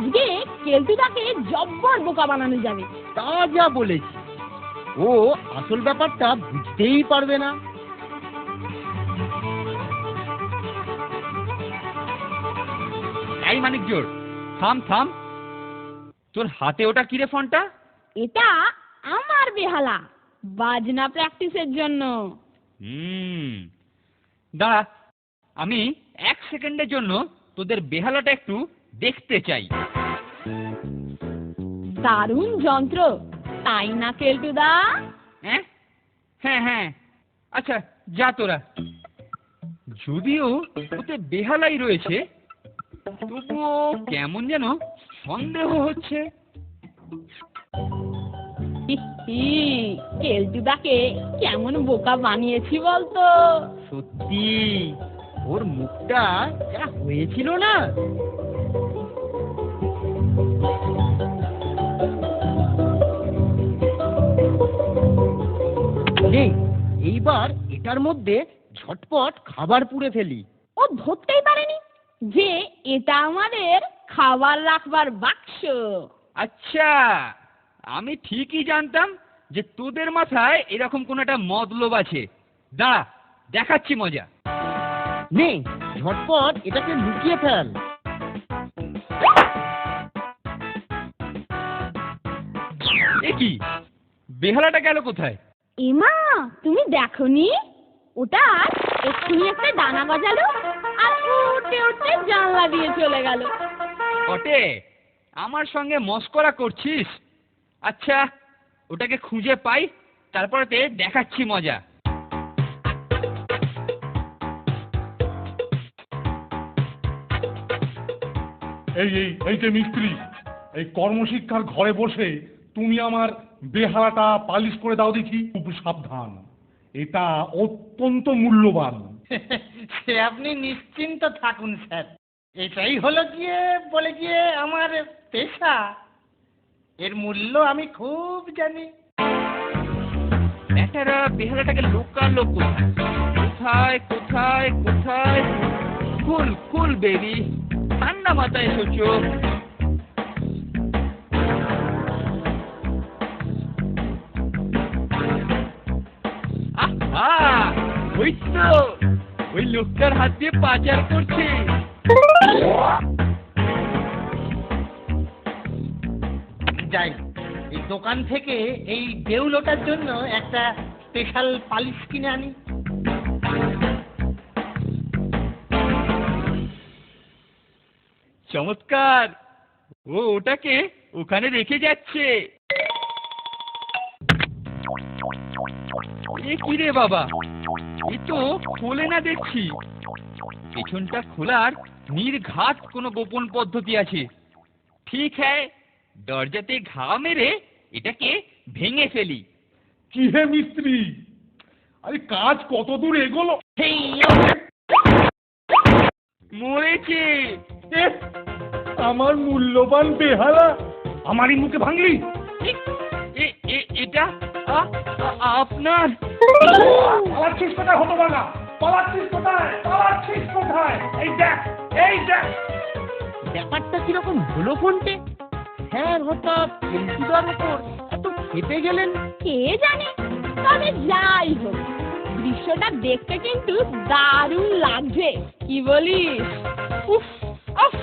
আজকে কেলটুদাকে জব্বর বোকা বানানো যাবে। তা যা বলেছি, ও আসল ব্যাপারটা বুঝতেই পারবে না। এই মানিক জোর, থাম থাম। তোর হাতে ওটা কিরে ফোনটা? এটা আমার বেহালা, বাজনা প্র্যাকটিসের জন্য। দাঁড়া, আমি 1 সেকেন্ডের জন্য তোদের বেহালাটা একটু দেখতে চাই। দারুণ যন্ত্র, তাই না কেলটুদা? হ্যাঁ হ্যাঁ হ্যাঁ, আচ্ছা যা তোরা। যদিও ওতে বেহালাই রয়েছে, তবুও কেমন যেন সন্দেহ হচ্ছে। কেলটুদাকে কেমন বোকা বানিয়েছি বলতো? সত্যি ওর মুখটা যা হয়েছিল না। এইবার এটার মধ্যে ঝটপট খাবার পুড়ে ফেলি। ও ধরতেই পারেনি যে এটা আমাদের খাবার রাখবার বাক্স। আচ্ছা, আমি ঠিকই জানতাম যে তোদের মাথায় এরকম কোন একটা মতলব আছে। দাঁড়া, দেখাচ্ছি মজা। নে ঝটপট এটাকে লুকিয়ে ফেল। এ কি, বেহালাটা গেল কোথায়? এমা, তুমি দেখোনি? ওটা এক্ষুনি একটা ডানা গজালো আর উঠতে উঠতে জানলা দিয়ে চলে গেল। বটে, আমার সঙ্গে মস্করা করছিস? আচ্ছা, ওটাকে খুঁজে পাই, তারপরে দেখাচ্ছি মজা। এই যে মিস্ত্রি, এই কর্মশিক্ষার ঘরে বসে তুমি আমার বেহালাটা পালিশ করে দাও দেখি। খুব সাবধান, এটা অত্যন্ত মূল্যবান। সে আপনি নিশ্চিন্ত থাকুন স্যার, এটাই হলো গিয়ে আমার পেশা। এর মূল্য আমি খুব জানি। ব্যাটারা বেহালাটাকে লোকালো কোথায় কোথায় কোথায়? খুল খুল বেবি, ঠান্ডা মাথায় এসেছো। ওই তো, ওই লোকটার হাত দিয়ে পাচার করছে। যাই, এই দোকান থেকে এই দেউলোটার জন্য একটা স্পেশাল পালিশ কিনে আনি। চমৎকার, ও ওটাকে ওখানে রেখে যাচ্ছে। এ কি রে বাবা, এ তো খোলে না দেখছি। পেছনটা খোলার নির্ঘাত কোনো গোপন পদ্ধতি আছে। ঠিক হ্যাঁ, দরজাতে ঘা মেরে এটাকে ভেঙে ফেলি। কি হে মিস্ত্রি, আরে কাজ কত দূর এগোলো? মরেছে। আমার মূল্যবান বেহালা আমারই মুখে ভাঙলি? এটা আপনার? পালাচ্ছিস কোথায় হতভাগা? পালাচ্ছিস কোথায়? পালাচ্ছিস কোথায়? এই দেখ, এই দেখ। ব্যাপারটা কিরকম হলো ফোনটে? হ্যাঁ, হঠাৎ কেলটুদার উপর এত খেপে গেলেন। কে জানে, তবে যাই হোক, দৃশ্যটা দেখতে কিন্তু দারুণ লাগছে, কি বলিস? উফ, উফ।